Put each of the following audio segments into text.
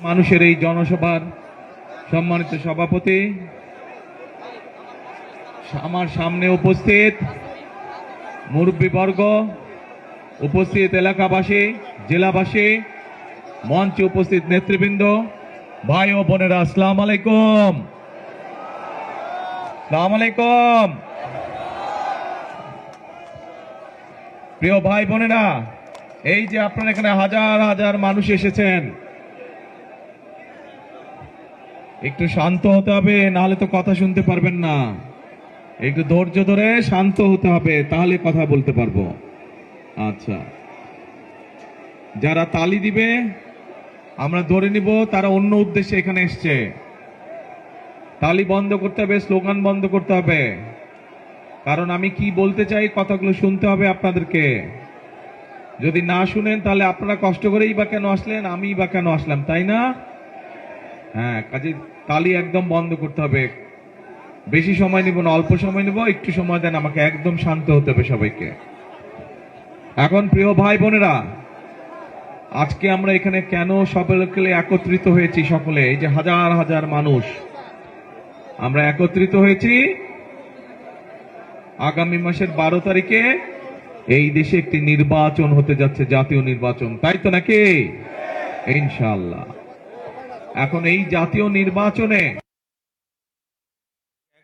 মানুষের এই জনসভার সম্মানিত সভাপতি, আমার সামনে উপস্থিত মুরব্বীবর্গ, উপস্থিত এলাকাবাসী, জেলাবাসী, মঞ্চে উপস্থিত নেতৃবৃন্দ, ভাই ও বোনেরা, আসসালামু আলাইকুম। আসসালামু আলাইকুম। প্রিয় ভাই বোনেরা, এই যে আপনারা এখানে হাজার হাজার মানুষ এসেছেন, একটু শান্ত হতে হবে, নাহলে তো কথা শুনতে পারবেন না। একটু ধৈর্য ধরে শান্ত হতে হবে, তাহলে কথা বলতে পারবো। আচ্ছা, যারা তালি দিবে আমরা ধরে নিব তারা অন্য উদ্দেশ্যে এখানে এসছে। তালি বন্ধ করতে হবে, স্লোগান বন্ধ করতে হবে, কারণ আমি কি বলতে চাই কথাগুলো শুনতে হবে আপনাদেরকে। যদি না শুনেন তাহলে আপনারা কষ্ট করেই বা কেন আসলেন, আমি বা কেন আসলাম, তাই না? হ্যাঁ, কাজে তালি একদম বন্ধ করতে হবে। বেশি সময় নিব না, অল্প সময় নিব, একটু সময় দেন আমাকে। একদম শান্ত হতে হবে সবাইকে। এখন প্রিয় ভাই বোনেরা, আজকে আমরা এখানে কেন সকলে একত্রিত হয়েছি? সকলে, এই যে হাজার হাজার মানুষ আমরা একত্রিত হয়েছি, আগামী মাসের 12 তারিখে এই দেশে একটি নির্বাচন হতে যাচ্ছে, জাতীয় নির্বাচন, তাই তো নাকি? ইনশাআল্লাহ। এখন এই জাতীয় নির্বাচনে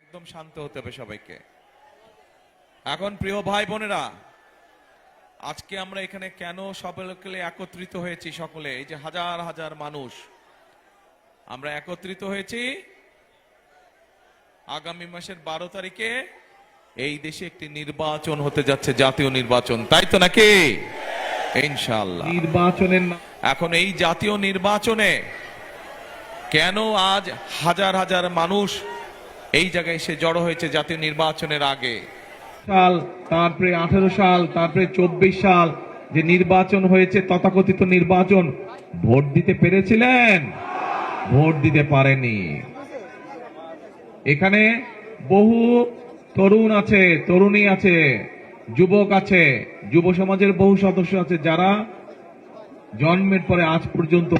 একদম শান্ত হতে হবে সবাইকে। এখন প্রিয় ভাই বোনেরা, আজকে আমরা এখানে কেন সকলে একত্রিত হয়েছি? সকলে, এই যে হাজার হাজার মানুষ আমরা একত্রিত হয়েছি, আগামী মাসের 12 তারিখে এই দেশে একটি নির্বাচন হতে যাচ্ছে, জাতীয় নির্বাচন, তাই তো নাকি? ইনশাআল্লাহ। নির্বাচনের এখন এই জাতীয় নির্বাচনে কেন আজ হাজার হাজার মানুষ এই জায়গায় এসে জড়ো হয়েছে? জাতীয় নির্বাচনের আগে সাল, তারপরে 18 সাল, তারপরে 24 সাল যে নির্বাচন হয়েছে, তথাকথিত নির্বাচন, ভোট দিতে পেরেছিলেন? ভোট দিতে পারেনি। এখানে বহু তরুণ আছে, তরুণী আছে, যুবক আছে, যুব সমাজের বহু সদস্য আছে যারা জন্মের পরে আজ পর্যন্ত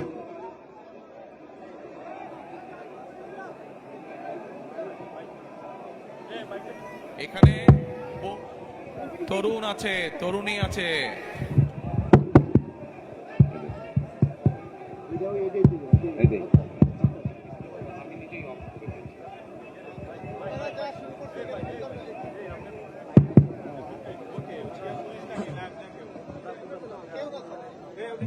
এখানে তরুণ আছে, তরুণী আছে।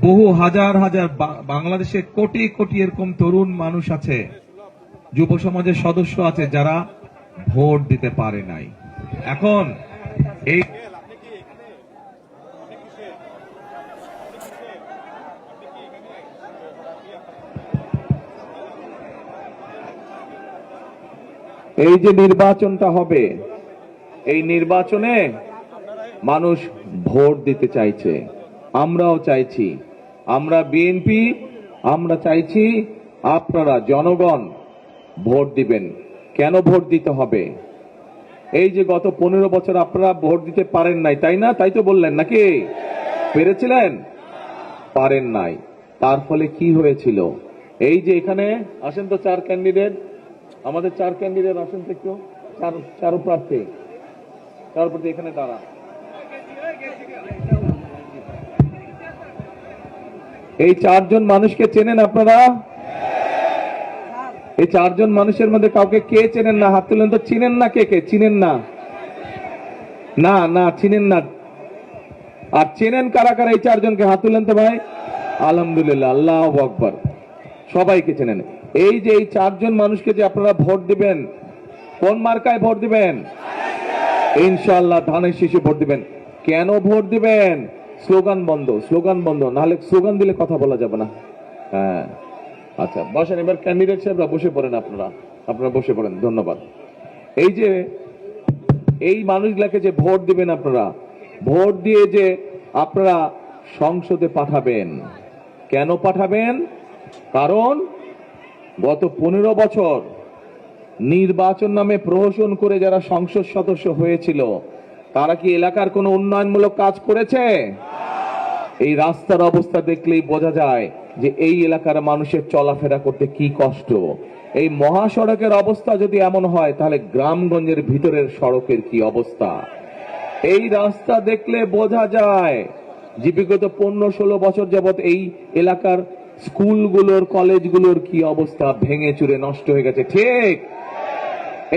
বহু হাজার হাজার বাংলাদেশে কোটি কোটি এরকম তরুণ মানুষ আছে, যুব সমাজের সদস্য আছে যারা ভোট দিতে পারে নাই। এখন এই যে নির্বাচনটা হবে, এই নির্বাচনে মানুষ ভোট দিতে চাইছে, আমরাও চাইছি। আমরা বিএনপি, আমরা চাইছি আপনারা জনগণ ভোট দিবেন। কেন ভোট দিতে হবে? এই যে গত 15 বছর আপনারা ভোট দিতে পারেন নাই, তাই না? তাই তো বললেন নাকি? পেরেছিলেন? পারেন নাই। তার ফলে কি হয়েছিল? এই যে এখানে আসেন তো 4 ক্যান্ডিডেট, আমাদের 4 ক্যান্ডিডেট আসেন তো একটু, চার প্রার্থী, এখানে দাঁড়া। এই 4 জন মানুষকে চেনেন আপনারা? এই 4 জন মানুষের মধ্যে কাউকে কে চেনেন না? হাত তুলেন তো। চিনেন না? কে কে চিনেন না? না না, চিনেন না। আর চেনেন কারা কারা এই 4 জনকে? হাত তুলেন তো ভাই। আলহামদুলিল্লাহ, আল্লাহু আকবার, সবাইকে চেনেন। এই যে এই 4 জন মানুষকে যে আপনারা ভোট দিবেন, কোন মার্কায় ভোট দিবেন? ইনশাআল্লাহ ধানের শীষে ভোট দিবেন। কেন ভোট দিবেন? স্লোগান বন্ধ, স্লোগান বন্ধ, নাহলে স্লোগান দিলে কথা বলা যাবে না। হ্যাঁ, আচ্ছা বসেন। এবার ক্যান্ডিডেট সাহেবরা বসে পড়েন, আপনারা বসে পড়েন। ধন্যবাদ। এই যে এই মানুষগুলাকে যে ভোট দিবেন, আপনারা ভোট দিয়ে যে আপনারা সংসদে পাঠাবেন। কেন পাঠাবেন? কারণ গত 15 বছর নির্বাচন নামে প্রহসন করে যারা সংসদ সদস্য হয়েছিল, তারা কি এলাকার কোনো উন্নয়নমূলক কাজ করেছে? এই রাস্তার অবস্থা দেখলেই বোঝা যায় যে এই এলাকার মানুষের চলাফেরা করতে কি কষ্ট। এই মহাসড়কের অবস্থা যদি এমন হয়, তাহলে গ্রামগঞ্জের ভিতরের সড়কের কি অবস্থা। এই রাস্তা দেখলে বোঝা যায় যে বিগত 15-16 বছর যাবত এই এলাকার স্কুলগুলোর কলেজগুলোর কি অবস্থা, ভেঙে চুরে নষ্ট হয়ে গেছে। ঠিক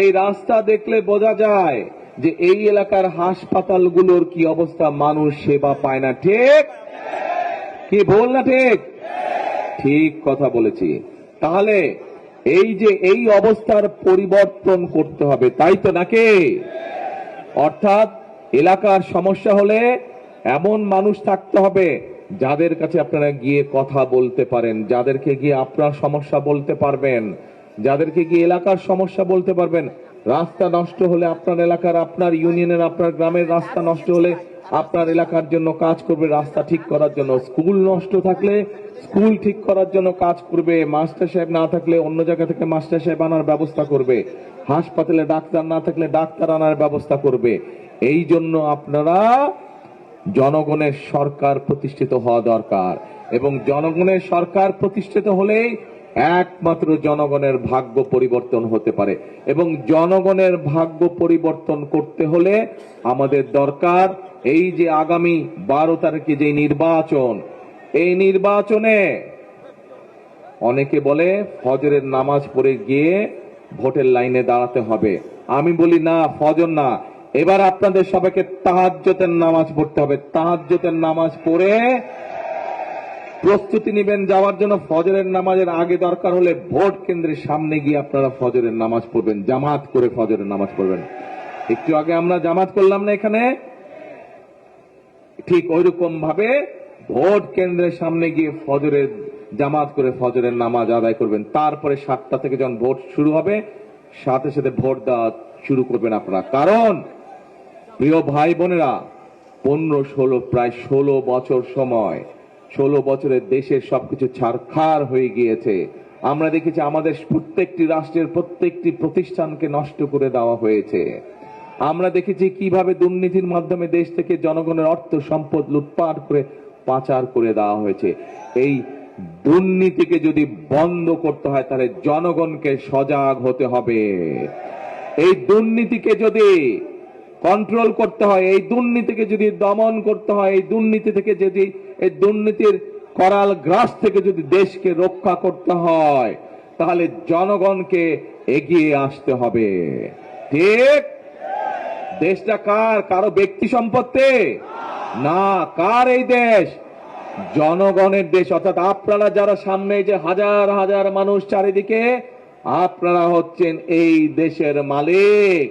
এই রাস্তা দেখলে বোঝা যায় যে এই এলাকার হাসপাতালগুলোর কি অবস্থা, মানুষ সেবা পায় না। ঠিক কি বল না? ঠিক ঠিক কথা বলেছি। তাহলে এই যে এই অবস্থার পরিবর্তন করতে হবে, তাই তো নাকি? অর্থাৎ এলাকার সমস্যা হলে এমন মানুষ থাকতে হবে যাদের কাছে আপনারা গিয়ে কথা বলতে পারেন, যাদেরকে গিয়ে আপনার সমস্যা বলতে পারবেন, যাদেরকে গিয়ে এলাকার সমস্যা বলতে পারবেন। রাস্তা নষ্ট হলে আপনার এলাকার, আপনার ইউনিয়নের, আপনার গ্রামের রাস্তা নষ্ট হলে আপনার এলাকার জন্য কাজ করবে, রাস্তা ঠিক করার জন্য। স্কুল নষ্ট থাকলে স্কুল ঠিক করার জন্য কাজ করবে। মাস্টার সাহেব না থাকলে অন্য জায়গা থেকে মাস্টার সাহেব আনার ব্যবস্থা করবে। হাসপাতালে ডাক্তার না থাকলে ডাক্তার আনার ব্যবস্থা করবে। এই জন্য আপনারা জনগণের সরকার প্রতিষ্ঠিত হওয়া দরকার, এবং জনগণের সরকার প্রতিষ্ঠিত হলেই একমাত্র জনগণের ভাগ্য পরিবর্তন হতে পারে। এবং জনগণের ভাগ্য পরিবর্তন করতে হলে আমাদের দরকার এই যে আগামী 12 তারিখে যে নির্বাচন, এই নির্বাচনে অনেকে বলে ফজরের নামাজ পড়ে গিয়ে ভোটের লাইনে দাঁড়াতে হবে। আমি বলি না, ফজর না, এবার আপনাদের সবাইকে তাহাজ্জুদের নামাজ পড়তে হবে। তাহাজ্জুদের নামাজ পড়ে প্রস্তুতি নেবেন যাওয়ার জন্য। ফজরের নামাজের আগে দরকার হলে ভোট কেন্দ্রের সামনে গিয়ে আপনারা ফজরের নামাজ পড়বেন, জামাত করে ফজরের নামাজ পড়বেন। একটু আগে আমরা জামাত করলাম না এখানে, ঠিক ওইরকম ভাবে ভোট কেন্দ্রের সামনে গিয়ে ফজরের জামাত করে ফজরের নামাজ আদায় করবেন। তারপরে 7টা থেকে যখন ভোট শুরু হবে, সাথে সাথে ভোট দেওয়া শুরু করবেন আপনারা। কারণ প্রিয় ভাই বোনেরা, 15-16 প্রায় 16 বছর সময়, 16 বছরে দেশের সবকিছু ছারখার হয়ে গিয়েছে। আমরা দেখেছি আমাদের প্রত্যেকটি রাষ্ট্রের প্রত্যেকটি প্রতিষ্ঠানকে নষ্ট করে দেওয়া হয়েছে। আমরা দেখেছি কিভাবে দুর্নীতির মাধ্যমে দেশ থেকে জনগণের অর্থ সম্পদ লুটপাট করে পাচার করে দেওয়া হয়েছে। এই দুর্নীতিকে যদি বন্ধ করতে হয়, তাহলে জনগণকে সজাগ হতে হবে। এই দুর্নীতিকে যদি কন্ট্রোল করতে হয়, এই দুর্নীতিকে যদি দমন করতে হয়, এই দুর্নীতি থেকে যদি, এই দুর্নীতির করাল গ্রাস থেকে যদি দেশকে রক্ষা করতে হয়, তাহলে জনগণকে এগিয়ে আসতে হবে। ঠিক? দেশটা কার? কারো ব্যক্তি সম্পত্তি না। কার এই দেশ? জনগণের দেশ। অর্থাৎ আপনারা যারা সামনে, যে হাজার হাজার মানুষ চারিদিকে, আপনারা হচ্ছেন এই দেশের মালিক।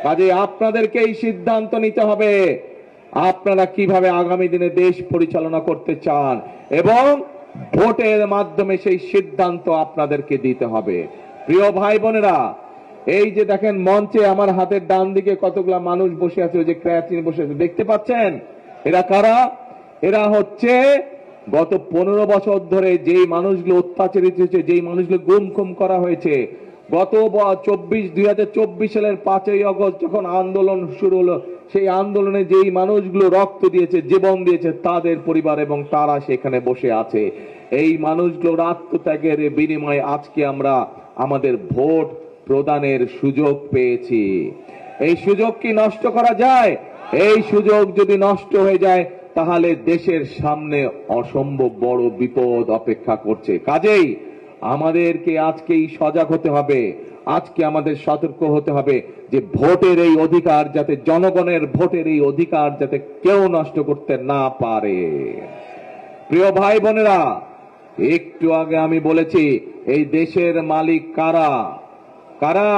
কাজে আপনাদেরকে এই সিদ্ধান্ত নিতে হবে আপনারা কিভাবে আগামী দিনে দেশ পরিচালনা করতে চান, এবং ভোটের মাধ্যমে সেই সিদ্ধান্ত আপনাদেরকে দিতে হবে। প্রিয় ভাই বোনেরা, এই যে দেখেন মঞ্চে আমার হাতের ডান দিকে কতগুলা মানুষ বসে আছে, ওই যে ক্র্যাচিন বসে আছে, দেখতে পাচ্ছেন? এরা কারা? এরা হচ্ছে গত 15 বছর ধরে যেই মানুষগুলো অত্যাচারিত হয়েছে, যেই মানুষগুলো গুম খুম করা হয়েছে, গত 2024 সালের 5ই আগস্ট যখন আন্দোলন শুরু হলো, সেই আন্দোলনে যেই মানুষগুলো রক্ত দিয়েছে, জীবন দিয়েছে, তাদের পরিবার এবং তারা সেখানে বসে আছে। এই মানুষগুলোর আত্মত্যাগের বিনিময়ে আজকে আমরা আমাদের ভোট প্রদানের সুযোগ পেয়েছি। এই সুযোগ কি নষ্ট করা যায়? এই সুযোগ যদি নষ্ট হয়ে যায়, তাহলে দেশের সামনে অসম্ভব বড় বিপদ অপেক্ষা করছে। কাজেই আমাদেরকে আজকেই সজাগ হতে হবে, আজকে আমাদের সতর্ক হতে হবে যে ভোটের এই অধিকার যাতে, জনগণের ভোটের এই অধিকার যাতে কেউ নষ্ট করতে না পারে। প্রিয় ভাই বোনেরা, একটু আগে আমি বলেছি এই দেশের মালিক কারা? কারা?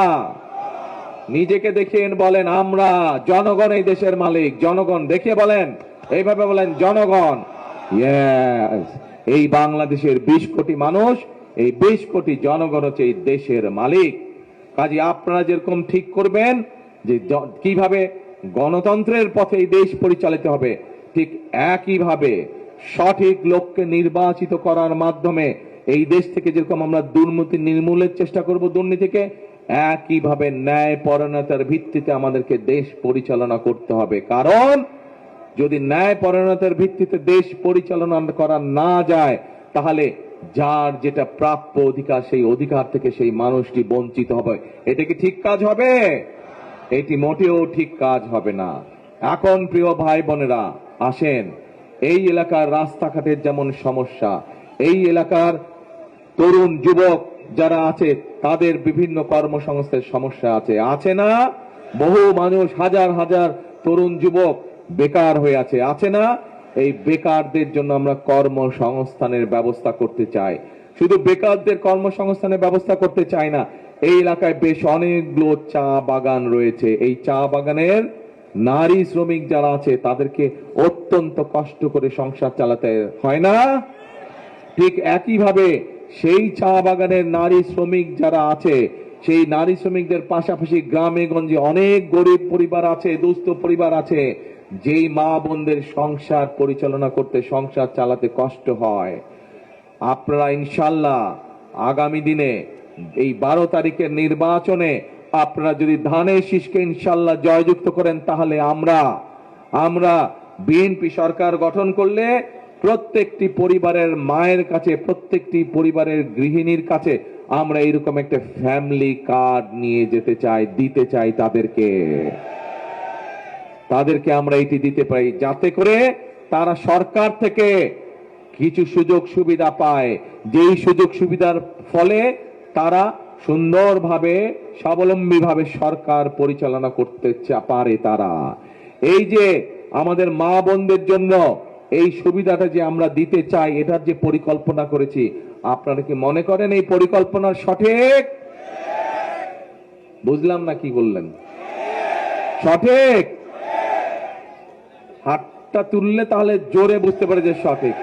নিজেকে দেখিয়ে বলেন আমরা। জনগণ এই দেশের মালিক। জনগণ দেখিয়ে বলেন, এইভাবে বলেন, জনগণ। ইয়েস, এই বাংলাদেশের 20 কোটি মানুষ, এই 20 কোটি জনগণ হচ্ছে এই দেশের মালিক। কাজে আপনারা যেরকম ঠিক করবেন যে কিভাবে গণতন্ত্রের পথে এই দেশ পরিচালিত হবে, ঠিক একইভাবে সঠিক লোককে নির্বাচিত করার মাধ্যমে এই দেশ থেকে যেরকম আমরা দুর্নীতি নির্মূলের চেষ্টা করব, দুর্নীতিকে, একইভাবে ন্যায় পরায়ণতার ভিত্তিতে আমাদেরকে দেশ পরিচালনা করতে হবে। কারণ যদি ন্যায় পরায়ণতার ভিত্তিতে দেশ পরিচালনা করা না যায়, তাহলে যার যেটা প্রাপ্য অধিকার, সেই অধিকার থেকে সেই মানুষটি বঞ্চিত হবে। এটা কি ঠিক কাজ হবে? এটি মোটেও ঠিক কাজ হবে না। এখন প্রিয় ভাই বোনেরা, আসেন, এই এলাকার রাস্তাঘাটের যেমন সমস্যা, এই এলাকার তরুণ যুবক যারা আছে তাদের বিভিন্ন কর্মসংস্থানের সমস্যা আছে না? বহু মানুষ, হাজার হাজার তরুণ যুবক বেকার হয়ে আছে না? এই বেকারদের জন্য আমরা কর্মসংস্থানের ব্যবস্থা করতে চাই। শুধু বেকারদের কর্মসংস্থানের ব্যবস্থা করতে চাই না, এই এলাকায় বেশ অনেকগুলো চা বাগান রয়েছে। এই চা বাগানের নারী শ্রমিক যারা আছে তাদেরকে অত্যন্ত কষ্ট করে সংসার চালাতে হয় না? ঠিক একইভাবে সেই চা বাগানের নারী শ্রমিক যারা আছে, সেই নারী শ্রমিকদের পাশাপাশি গ্রামে গঞ্জে অনেক গরিব পরিবার আছে, দুস্থ পরিবার আছে, যেই মা বোনদের সংসার পরিচালনা করতে, সংসার চালাতে কষ্ট হয়। আপনারা ইনশাল্লাহ আগামী দিনে এই 12 তারিখের নির্বাচনে আপনারা যদি ধানের শীষকে ইনশাল্লাহ জয়যুক্ত করেন, তাহলে আমরা বিএনপি সরকার গঠন করলে প্রত্যেকটি পরিবারের মায়ের কাছে, প্রত্যেকটি পরিবারের গৃহিণীর কাছে আমরা এরকম একটা ফ্যামিলি কার্ড নিয়ে যেতে চাই, দিতে চাই তাদেরকে আমরা এটি দিতে পারি, যাতে করে তারা সরকার থেকে কিছু সুযোগ সুবিধা পায়, যেই সুযোগ সুবিধার ফলে তারা সুন্দরভাবে, স্বাবলম্বীভাবে সরকার পরিচালনা করতে পারে। তারা এই যে আমাদের মা বোনদের জন্য এই সুবিধাটা যে আমরা দিতে চাই, এটার যে পরিকল্পনা করেছি, আপনারা কি মনে করেন এই পরিকল্পনার সঠিক? বুঝলাম না, কি বললেন? সঠিক? হাতটা তুললে তাহলে জোরে বুঝতে পারে যে সঠিক।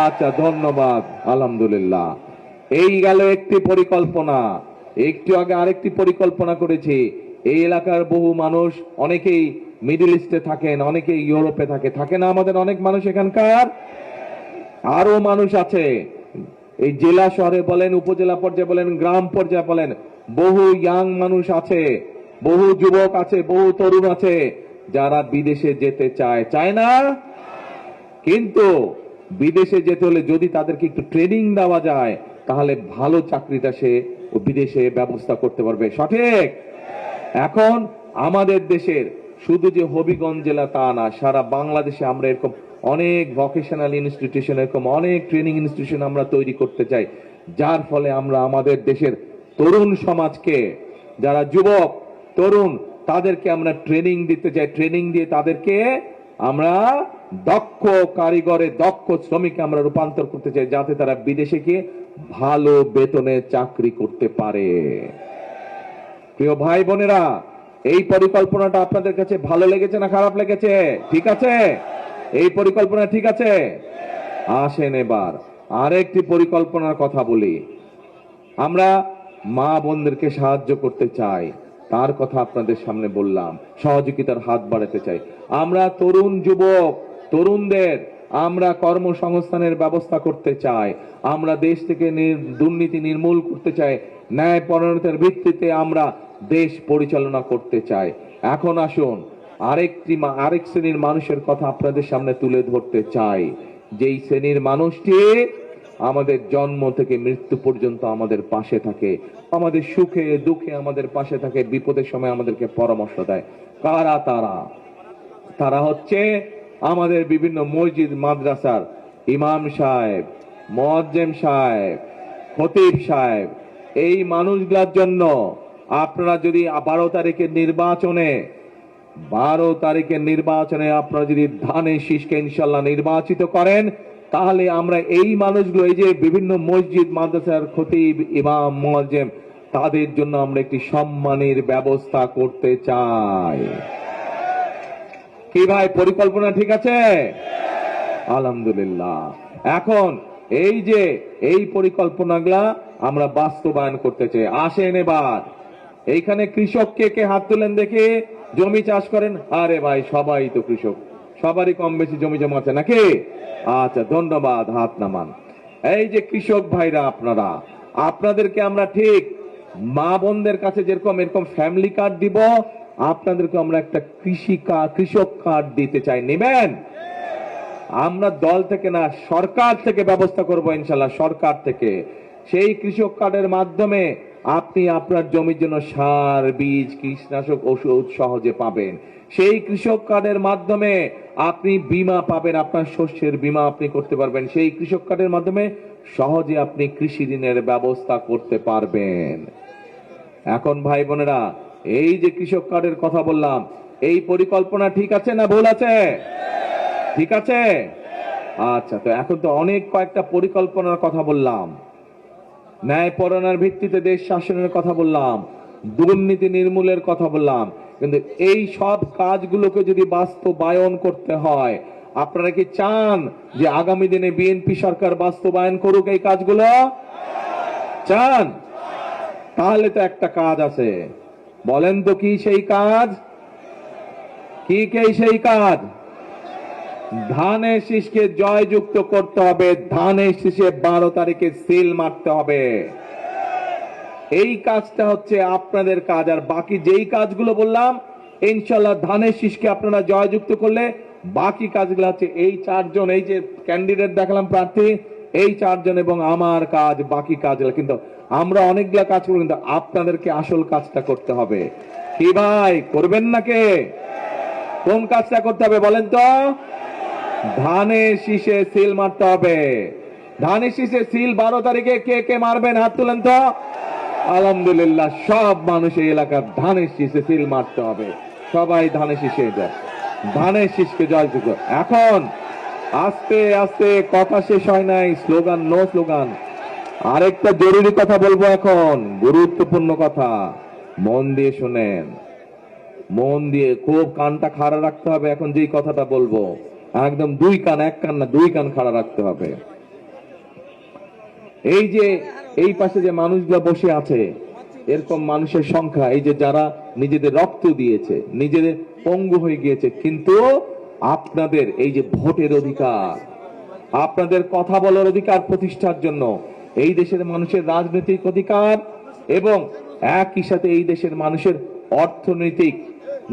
আচ্ছা, ধন্যবাদ, আলহামদুলিল্লাহ। এই গেল একটি পরিকল্পনা। একটু আগে আরেকটি পরিকল্পনা করেছি। এই এলাকার বহু মানুষ, অনেকেই মিডল ইস্টে থাকেন, অনেকেই ইউরোপে থাকে না আমাদের অনেক মানুষ এখানকার? আরো মানুষ আছে, এই জেলা শহরে বলেন, উপজেলা পর্যায়ে বলেন, গ্রাম পর্যায়ে বলেন, বহু ইয়াং মানুষ আছে, বহু যুবক আছে, বহু তরুণ আছে যারা বিদেশে যেতে চায় না? কিন্তু বিদেশে যেতে হলে যদি তাদেরকে একটু ট্রেনিং দেওয়া যায়, তাহলে ভালো চাকরিটা সে বিদেশে ব্যবস্থা করতে পারবে। সঠিক? এখন আমাদের দেশের শুধু যে হবিগঞ্জ জেলা তা না, সারা বাংলাদেশে আমরা এরকম অনেক ভোকেশনাল ইনস্টিটিউশন, এরকম অনেক ট্রেনিং ইনস্টিটিউশন আমরা তৈরি করতে চাই, যার ফলে আমরা আমাদের দেশের তরুণ সমাজকে, যারা যুবক তরুণ, তাদেরকে আমরা ট্রেনিং দিতে চাই। ট্রেনিং দিয়ে তাদেরকে আমরা দক্ষ কারিগরে, দক্ষ শ্রমিকে আমরা রূপান্তর করতে চাই, যাতে তারা বিদেশে গিয়ে ভালো বেতনে চাকরি করতে পারে। প্রিয় ভাই বোনেরা, এই পরিকল্পনাটা আপনাদের কাছে ভালো লেগেছে না খারাপ লেগেছে? ঠিক আছে? এই পরিকল্পনা ঠিক আছে? আসেন এবার আরেকটি পরিকল্পনার কথা বলি। আমরা মা বোনদেরকে সাহায্য করতে চাই, তার কথা আপনাদের সামনে বললাম, সহযোগিতার হাত বাড়াতে চাই। আমরা তরুণ যুবক তরুণদের আমরা কর্মসংস্থানের ব্যবস্থা করতে চাই। আমরা দেশ থেকে দুর্নীতি নির্মূল করতে চাই, ন্যায় পরায়ণতার ভিত্তিতে আমরা দেশ পরিচালনা করতে চাই। এখন আসুন আরেক শ্রেণীর মানুষের কথা আপনাদের সামনে তুলে ধরতে চাই, যেই শ্রেণীর মানুষটি আমাদের জন্ম থেকে মৃত্যু পর্যন্ত আমাদের পাশে থাকে, আমাদের সুখে দুঃখে আমাদের পাশে থাকে, বিপদের সময় আমাদেরকে পরামর্শ দেয়। কারা তারা? তারা হচ্ছে আমাদের বিভিন্ন মসজিদ মাদ্রাসার ইমাম সাহেব, মুয়াজ্জিম সাহেব, খতিব সাহেব। এই মানুষগুলোর জন্য আপনারা যদি 12 তারিখের নির্বাচনে আপনারা যদি ধানের শীষকে ইনশাল্লাহ নির্বাচিত করেন, তাহলে আমরা এই মানুষগুলো, এই যে বিভিন্ন মসজিদ মাদ্রাসার খতিব, ইমাম, মুয়াজ্জিম, তাদের জন্য আমরা একটি সম্মানের ব্যবস্থা করতে চাই। কি ভাই, পরিকল্পনা ঠিক আছে? আলহামদুলিল্লাহ। এখন এই পরিকল্পনাগুলা আমরা বাস্তবায়ন করতে চাই। আসেন এবার এইখানে কৃষক কে হাত তুলেন দেখে, জমি চাষ করেন? আরে ভাই, সবাই তো কৃষক, সবারই কম বেশি জমি জমা আছে নাকি? আচ্ছা, ধন্যবাদ, হাত নামান। এই যে কৃষক ভাইরা, আপনাদেরকে আমরা ঠিক মা বোনদের কাছে যেরকম এরকম ফ্যামিলি কার্ড দিব, আপনাদেরকে আমরা একটা কৃষক কার্ড দিতে চাই। নেবেন? আমরা দল থেকে না, সরকার থেকে ব্যবস্থা করব ইনশাল্লাহ। সরকার থেকে সেই কৃষক কার্ডের মাধ্যমে আপনি আপনার জমির জন্য সার, বীজ, কীটনাশক, ওষুধ সহজে পাবেন। সেই কৃষক কার্ডের মাধ্যমে আপনি বীমা পাবেন, আপনার শস্যের বীমা আপনি করতে পারবেন। সেই কৃষক কার্ডের মাধ্যমে সহজে আপনি কৃষি ঋণের ব্যবস্থা করতে পারবেন। এখন ভাই বোনেরা, এই যে কৃষক কার্ডের কথা বললাম, এই পরিকল্পনা ঠিক আছে না ভুল আছে? ঠিক আছে। আচ্ছা, তো এখন তো অনেক কয়েকটা পরিকল্পনার কথা বললাম, ন্যায়পরায়ণের ভিত্তিতে দেশ শাসনের কথা বললাম, দুর্নীতি নির্মূলের কথা বললাম, কিন্তু এই সব কাজগুলোকে যদি বাস্তবায়ন করতে হয়, আপনারা কি চান যে আগামী দিনে বিএনপি সরকার বাস্তবায়ন করুক এই কাজগুলো? চান? তাহলে তো একটা কাজ আছে, বলেন তো কি সেই কাজ? কি সেই কাজ? ধানের শীষকে জয়যুক্ত করতে হবে, ধানের শীষে 12 তারিখে সিল মারতে হবে। এই কাজটা হচ্ছে আপনাদের কাজ। আর বাকি যেই কাজগুলো বললাম, ইনশাল্লাহ ধানের শীষকে আপনারা জয়যুক্ত করলে বাকি কাজগুলো হচ্ছে এই 4 জন, এই যে ক্যান্ডিডেট দেখালাম প্রার্থী, এই 4 জন এবং আমার কাজ, বাকি কাজগুলো। কিন্তু আমরা অনেকগুলা কাজ করব, কিন্তু আপনাদেরকে আসল কাজটা করতে হবে। কি ভাই, করবেন না কে? কোন কাজটা করতে হবে বলেন তো? ধানের শীষে সিল মারতে হবে। ধানের শীষে সিল 12 তারিখে কে কে মারবেন হাত তুলেন তো। আলহামদুলিল্লাহ, সব মানুষ এই এলাকার ধানের শীষে সিল মারতে হবে। সবাই ধানের শীষে যায়, ধানের শীষকে জয়যুক্ত। এখন আস্তে আস্তে কথা শেষ হয় নাই, স্লোগান, নো স্লোগান। আরেকটা জরুরি কথা বলবো এখন, গুরুত্বপূর্ণ কথা, মন দিয়ে শোনেন, মন দিয়ে খুব কানটা খাড়া রাখতে হবে। এখন যেই কথাটা বলবো একদম 2 কান, 1 কান না 2 কান খাড়া রাখতে হবে। এই যে এই পাশে যে মানুষগুলো বসে আছে, এরকম মানুষের সংখ্যা, এই যে যারা নিজেদের রক্ত দিয়েছে, নিজেদের পঙ্গু হয়ে গিয়েছে, কিন্তু আপনাদের এই যে ভোটের অধিকার, আপনাদের কথা বলার অধিকার প্রতিষ্ঠার জন্য, এই দেশের মানুষের রাজনৈতিক অধিকার এবং একই সাথে এই দেশের মানুষের অর্থনৈতিক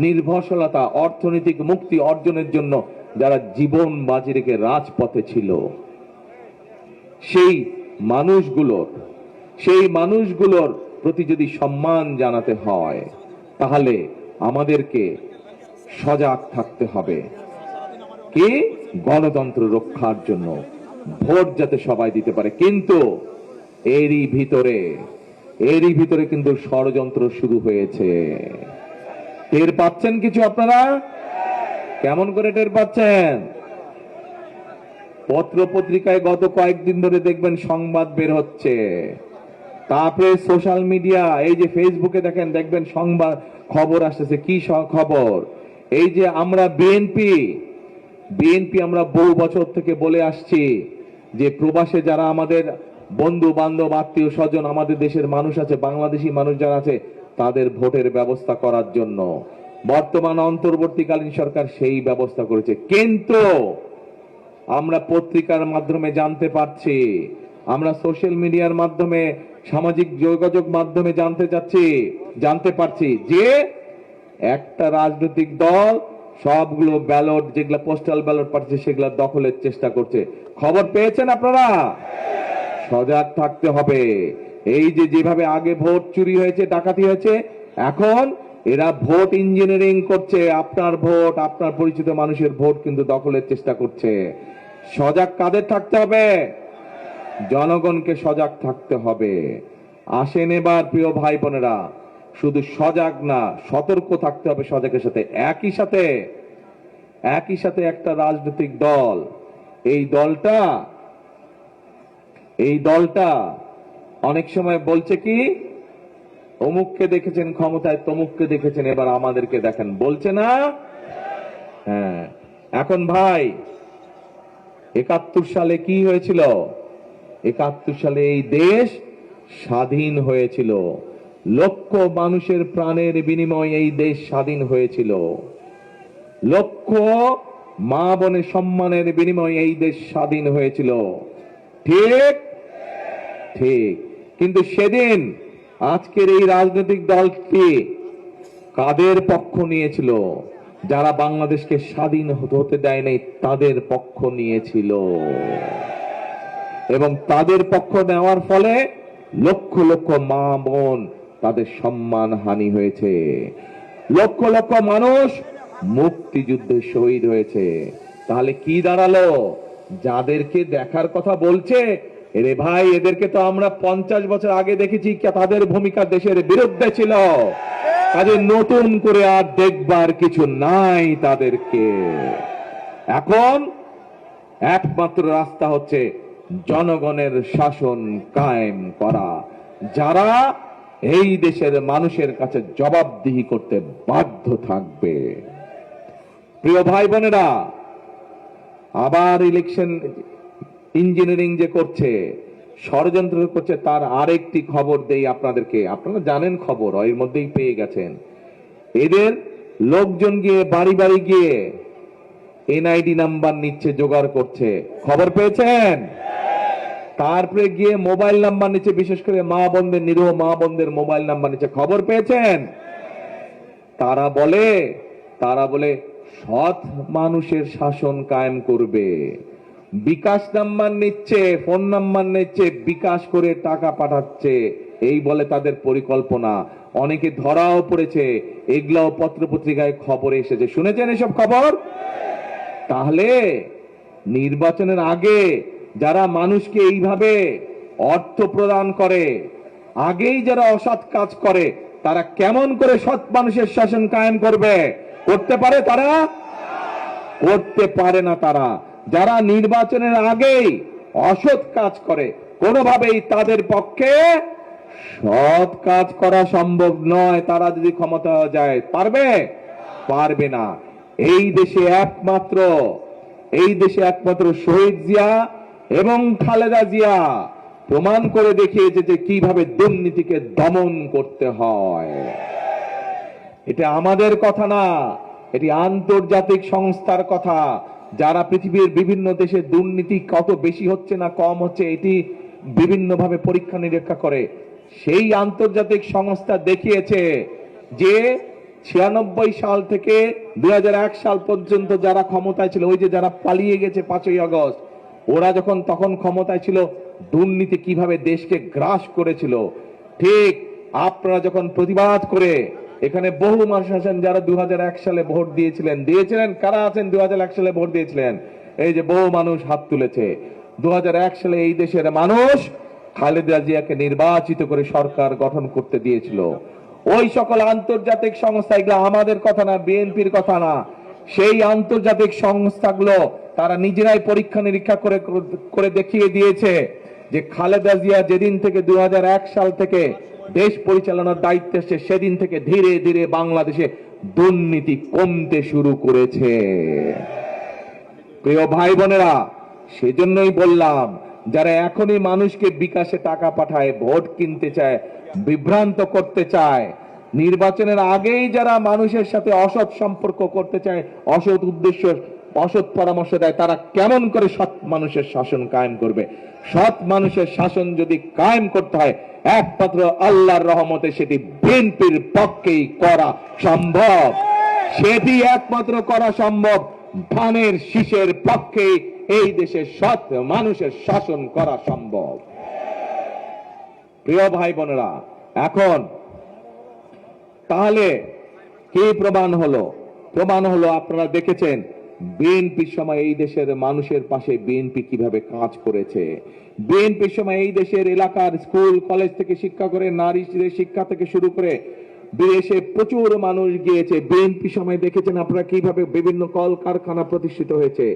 নির্ভরশীলতা, অর্থনৈতিক মুক্তি অর্জনের জন্য যারা জীবন বাজি রেখে রাজপথে ছিল, সেই মানুষগুলোর প্রতি যদি সম্মান জানাতে হয়, তাহলে আমাদেরকে সজাগ থাকতে হবে। কি? গণতন্ত্র রক্ষার জন্য, ভোট যাতে সবাই দিতে পারে। কিন্তু এরই ভিতরে কিন্তু ষড়যন্ত্র শুরু হয়েছে। টের পাচ্ছেন কিছু আপনারা? কেমন করে টের পাচ্ছেন? পত্র পত্রিকায় গত কয়েকদিন ধরে দেখবেন সংবাদ বের হচ্ছে, তারপরে সোশ্যাল মিডিয়া, এই যে ফেসবুকে দেখবেন সংবাদ, খবর আসতেছে। কি খবর? এই যে আমরা বিএনপি আমরা বহু বছর থেকে বলে আসছি যে প্রবাসে যারা আমাদের বন্ধু বান্ধব, আত্মীয় স্বজন, আমাদের দেশের মানুষ আছে, বাংলাদেশি মানুষ যারা আছে, তাদের ভোটের ব্যবস্থা করার জন্য বর্তমান অন্তর্বর্তীকালীন সরকার সেই ব্যবস্থা করেছে। কিন্তু আমরা পত্রিকার মাধ্যমে জানতে পারছি, আমরা সোশ্যাল মিডিয়ার মাধ্যমে, সামাজিক যোগাযোগ মাধ্যমে জানতে পারছি যে একটা রাজনৈতিক দল সবগুলো ব্যালট, যেগুলো পোস্টাল ব্যালট পাচ্ছে, সেগুলো দখলের চেষ্টা করছে। খবর পেয়েছেন আপনারা? সজাগ থাকতে হবে। এই যে যেভাবে আগে ভোট চুরি হয়েছে, ডাকাতি হয়েছে, এখন এরা ভোট ইঞ্জিনিয়ারিং করছে। আপনার ভোট, আপনার পরিচিত মানুষের ভোট কিন্তু দখলের চেষ্টা করছে। সজাগ কাদের থাকতে হবে? জনগণকে সজাগ থাকতে হবে। আসেন এবার প্রিয় ভাই বোনেরা, শুধু সজাগ না, সতর্ক থাকতে হবে সজাগের সাথে। একই সাথে একটা রাজনৈতিক দল, এই দলটা অনেক সময় বলছে কি, অমুককে দেখেছেন ক্ষমতায়, তমুককে দেখেছেন, এবার আমাদেরকে দেখেন, বলছে না? হ্যাঁ। এখন ভাই, 71 সালে কি হয়েছিল? 71 সালে এই দেশ স্বাধীন হয়েছিল। লক্ষ মানুষের প্রাণের বিনিময়ে এই দেশ স্বাধীন হয়েছিল। লক্ষ মা বোনের সম্মানের বিনিময়ে এই দেশ স্বাধীন হয়েছিল। ঠিক? কিন্তু সেদিন আজকের এই রাজনৈতিক দলটি কাদের পক্ষ নিয়েছিল? যারা বাংলাদেশকে স্বাধীন হতে দেয় নাই তাদের পক্ষ নিয়েছিল, এবং তাদের পক্ষ নেওয়ার ফলে লক্ষ লক্ষ মা বোন তাদের সম্মান হানি হয়েছে, লক্ষ লক্ষ মানুষ মুক্তিযুদ্ধে শহীদ হয়েছে। তাহলে কি দাঁড়ালো? যাদেরকে দেখার কথা বলছে, এরে ভাই এদেরকে তো আমরা 50 বছর আগে দেখেছি, তাদের ভূমিকা দেশের বিরুদ্ধে ছিল, কাজে নতুন করে আর দেখবার কিছু নাই তাদেরকে। এখন একমাত্র রাস্তা হচ্ছে জনগণের শাসন কায়েম করা, যারা এই দেশের মানুষের কাছে জবাবদিহি করতে বাধ্য থাকবে। প্রিয় ভাই বোনেরা, আবার ইলেকশন ইঞ্জিনিয়ারিং যে করছে, ষড়যন্ত্র করছে, তার আরেকটি খবর দেই আপনাদেরকে। আপনারা জানেন খবর, এর মধ্যেই পেয়ে গেছেন। এদের লোকজন গিয়ে বাড়ি বাড়ি গিয়ে এনআইডি নাম্বার নিচ্ছে, জোগাড় করছে, খবর পেয়েছেন? তারপরে গিয়ে মোবাইল নাম্বার নিচ্ছে, বিশেষ করে মা বোনদের, নিরীহ মা বোনদের মোবাইল নাম্বার নিচ্ছে, খবর পেয়েছেন? তারা বলে সৎ মানুষের শাসন কায়েম করবে। বিকাশ নাম্বার নিচ্ছে, ফোন নাম্বার নিচ্ছে, বিকাশ করে টাকা পাঠাচ্ছে, এই বলে তাদের পরিকল্পনা। অনেকে ধরাও পড়েছে, এগুলাও পত্রপত্রিকায় খবরে এসেছে, শুনেছেন এসব খবর? তাহলে নির্বাচনের আগে যারা মানুষকে এইভাবে অর্থ প্রদান করে, আগেই যারা অসৎ কাজ করে, তারা কেমন করে সৎ মানুষের শাসন কায়েম করবে? করতে পারে তারা? করতে পারে না। তারা যারা নির্বাচনের আগেই অসৎ কাজ করে, কোনোভাবেই তাদের পক্ষে সৎ কাজ করা সম্ভব নয়। তারা যদি ক্ষমতা যায়, পারবে না। এই দেশে একমাত্র শহীদ জিয়া এবং খালেদা জিয়া প্রমাণ করে দেখিয়েছে যে কিভাবে দুর্নীতিকে দমন করতে হয়। এটা আমাদের কথা না, এটি আন্তর্জাতিক সংস্থার কথা, যারা পৃথিবীর বিভিন্ন দেশে দুর্নীতি কত বেশি হচ্ছে না কম হচ্ছে এটি বিভিন্নভাবে পরীক্ষা নিরীক্ষা করে। সেই আন্তর্জাতিক সংস্থা দেখিয়েছে যে 96 সাল থেকে 2001 সাল পর্যন্ত যারা ক্ষমতায় ছিল, ওই যে যারা পালিয়ে গেছে 5ই আগস্ট, ওরা যখন তখন ক্ষমতায় ছিল, দুর্নীতি কিভাবে দেশকে গ্রাস করেছিল। ঠিক আপনারা যখন প্রতিবাদ করে, এখানে বহু মানুষ আছেন যারা 2001 সালে ভোট দিয়েছিলেন। কারা আছেন 2001 সালে ভোট দিয়েছিলেন? এই যে বহু মানুষ হাত তুলেছে। 2001 সালে এই দেশের মানুষ খালেদা জিয়াকে নির্বাচিত করে সরকার গঠন করতে দিয়েছিল। ওই সকল আন্তর্জাতিক সংস্থা, এগুলো আমাদের কথা না, বিএনপির কথা না, সেই আন্তর্জাতিক সংস্থাগুলো তারা নিজেরাই পরীক্ষা নিরীক্ষা করে দেখিয়ে দিয়েছে যে খালেদা জিয়া যেদিন থেকে 2001 সাল থেকে দেশ পরিচালনার দায়িত্বে এসেছে, সেদিন থেকে ধীরে ধীরে বাংলাদেশে দুর্নীতি কমতে শুরু করেছে। প্রিয় ভাই বোনেরা, সেজন্যই বললাম, যারা এখনই মানুষকে বিকাশে টাকা পাঠায়, ভোট কিনতে চায়, বিভ্রান্ত করতে চায়, নির্বাচনের আগেই যারা মানুষের সাথে অসৎ সম্পর্ক করতে চায়, অসৎ উদ্দেশ্য, অসৎ পরামর্শ দেয়, তারা কেমন করে সৎ মানুষের শাসন কায়েম করবে? সৎ মানুষের শাসন যদি কায়েম করতে হয়, একমাত্র আল্লাহর রহমতে সেটি বিএনপির পক্ষেই করা সম্ভব। সেটি একমাত্র করা সম্ভব ধানের শীষের পক্ষে এই দেশে সৎ মানুষের শাসন করা সম্ভব। প্রিয় ভাই বোনেরা, এখন তাহলে কি প্রমাণ হলো? আপনারা দেখেছেন বিএনপির সময় এই দেশের মানুষের পাশে বিএনপি কিভাবে কাজ করেছে। বিএনপির সময় এই দেশের এলাকার স্কুল কলেজ থেকে শিক্ষা করে, নারী শিক্ষা থেকে শুরু করে বিদেশে প্রচুর মানুষ গিয়েছে। বিএনপি সময় দেখেছেন আপনারা কিভাবে বিভিন্ন কলকারখানা প্রতিষ্ঠিত হয়েছে,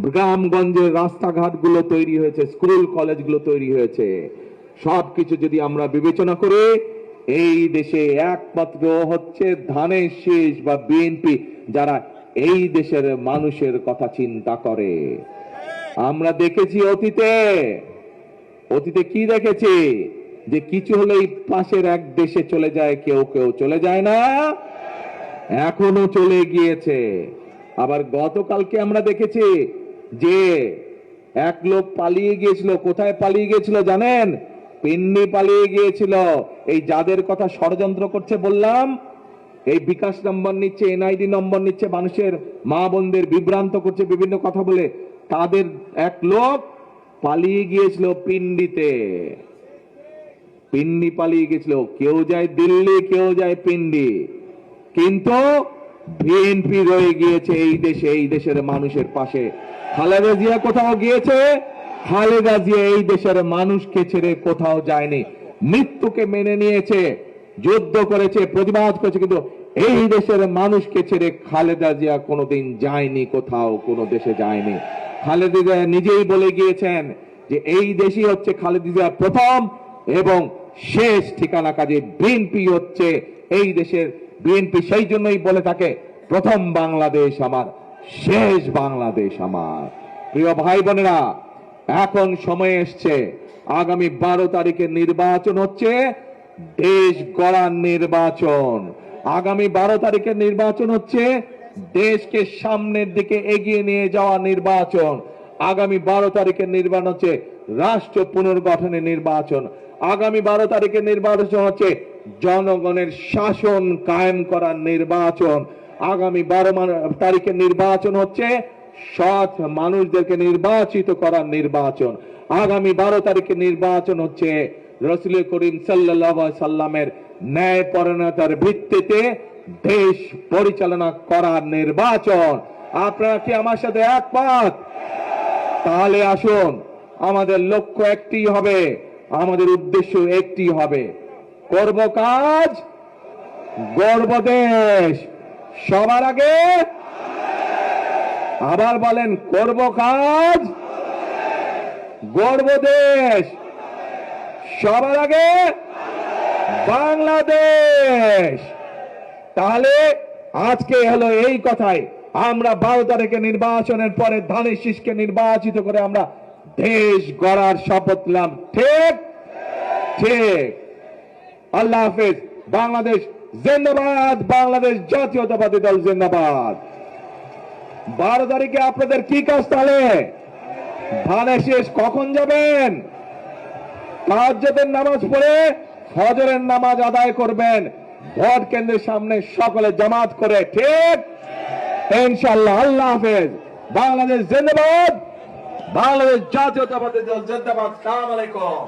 গ্রামগঞ্জের রাস্তাঘাটগুলো তৈরি হয়েছে, স্কুল কলেজগুলো তৈরি হয়েছে। সবকিছু যদি আমরা বিবেচনা করি, এই দেশে একমাত্র হচ্ছে ধানের শীষ বা বিএনপি যারা এই দেশের মানুষের কথা চিন্তা করে। আমরা দেখেছি অতীতে কি দেখেছি, যে কিছু হলেই পাশের এক দেশে চলে যায়, কেউ চলে যায় না, এখনো চলে গিয়েছে। আবার গতকালকে আমরা দেখেছি যে এক লোক পালিয়ে গিয়েছিল। কোথায় পালিয়ে গিয়েছিল জানেন? পিন্নি পালিয়ে গিয়েছিল। এই যাদের কথা ষড়যন্ত্র করছে বললাম, এই বিকাশ নম্বর নিচ্ছে, এনআইডি নম্বর নিচ্ছে, মানুষের মা বোনদের বিভ্রান্ত করছে বিভিন্ন কথা বলে। তাদের এক লোক পালিয়ে গিয়েছিল পিন্ডিতে, পিন্ডি পালিয়ে গেছিল। কেউ যায় দিল্লি, কেউ যায় পিন্ডি, কিন্তু বিএনপি রয়ে গিয়েছে এই দেশে, এই দেশের মানুষের পাশে। খালেদা জিয়া কোথাও গিয়েছে? খালেদা জিয়া এই দেশের মানুষকে ছেড়ে কোথাও যায়নি, মৃত্যুকে মেনে নিয়েছে, যুদ্ধ করেছে, প্রতিবাদ করেছে, কিন্তু এই দেশের মানুষকে ছেড়ে খালেদা জিয়া কোনোদিন যায়নি, কোথাও কোনো দেশে যায়নি। খালেদা জিয়া নিজেই বলে গিয়েছেন যে এই দেশই হচ্ছে খালেদা জিয়ার প্রথম এবং শেষ ঠিকানা, কাজে বিএনপি হচ্ছে এই দেশের বিএনপি। সেই জন্যই বলে থাকে প্রথম বাংলাদেশ আমার, শেষ বাংলাদেশ আমার। প্রিয় ভাই বোনেরা, এখন সময় এসছে, আগামী 12 তারিখে নির্বাচন হচ্ছে দেশ গড়ার নির্বাচন। আগামী 12 তারিখের নির্বাচন হচ্ছে দেশকে সামনের দিকে এগিয়ে নিয়ে যাওয়া নির্বাচন। আগামী 12 তারিখের নির্বাচন হচ্ছে রাষ্ট্র পুনর্গঠনের নির্বাচন। আগামী 12 তারিখের নির্বাচন হচ্ছে জনগণের শাসন কায়েম করার নির্বাচন। আগামী 12 তারিখের নির্বাচন হচ্ছে সৎ মানুষদেরকে নির্বাচিত করার নির্বাচন। আগামী 12 তারিখের নির্বাচন হচ্ছে রাসূল করিম সাল্লাল্লাহু আলাইহি সাল্লামের ন্যায় পরায়ণতার ভিত্তিতে দেশ পরিচালনা করার নির্বাচন। আপনারা কি আমার সাথে একমত? তাহলে আসুন, আমাদের লক্ষ্য একটি হবে, আমাদের উদ্দেশ্য একটি হবে, করব কাজ, গড়ব দেশ। সবার আগে আবার বলেন, করব কাজ, গড়ব দেশ। সবার আগে বাংলাদেশ। তাহলে আজকে হলো এই কথাই, আমরা 12 তারিখে নির্বাচনের পরে ধানের শীষকে নির্বাচিত করে আমরা দেশ গড়ার শপথ নিলাম। ঠিক ঠিক। আল্লাহ হাফেজ। বাংলাদেশ জিন্দাবাদ, বাংলাদেশ জাতীয়তাবাদী দল জিন্দাবাদ। 12 তারিখে আপনাদের কি কাজ? তাহলে ধানের শীষ কখন যাবেন? তাহাজ্জুদের নামাজ পড়ে ফজরের নামাজ আদায় করবেন, ভোট কেন্দ্রের সামনে সকলে জামাত করে। ঠিক ইনশাআল্লাহ। আল্লাহ হাফেজ। বাংলাদেশ জিন্দাবাদ, বাংলাদেশ জাতীয়তাবাদী দল জিন্দাবাদ। আসসালামু আলাইকুম।